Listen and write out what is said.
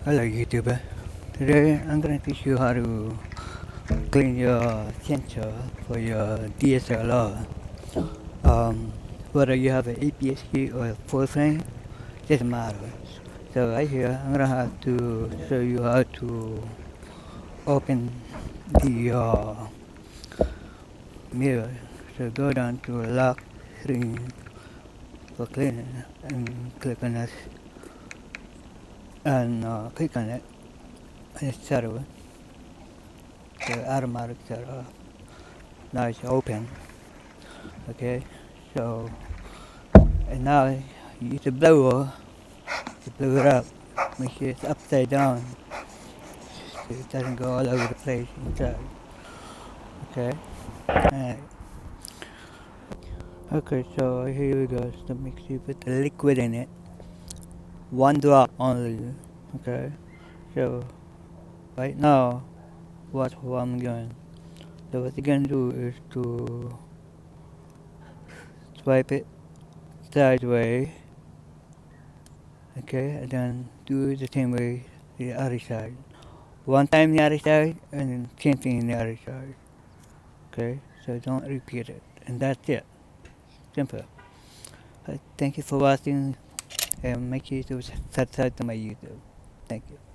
Hello YouTuber. Today I'm gonna teach you how to clean your sensor for your DSLR. Um, Whether you have an APS-C or a full frame, doesn't matter. So right here I'm gonna have to show you how to open the mirror. So go down to lock screen for cleaning and click on this and click on it and it's settled. The automatic shut off. Now it's open. Okay, so and now you use the blower to blow it up. Make sure it's upside down so it doesn't go all over the place inside. Okay, alright. Okay, so here we go. So make sure you put the liquid in it. One drop only. Okay, so right now, what I'm going. So what you're gonna do is to swipe it sideways. Okay, and then do the same way the other side. One time the other side, and then same thing in the other side. Okay, so don't repeat it, and that's it. Simple. Thank you for watching, and make sure to subscribe to my YouTube. Thank you.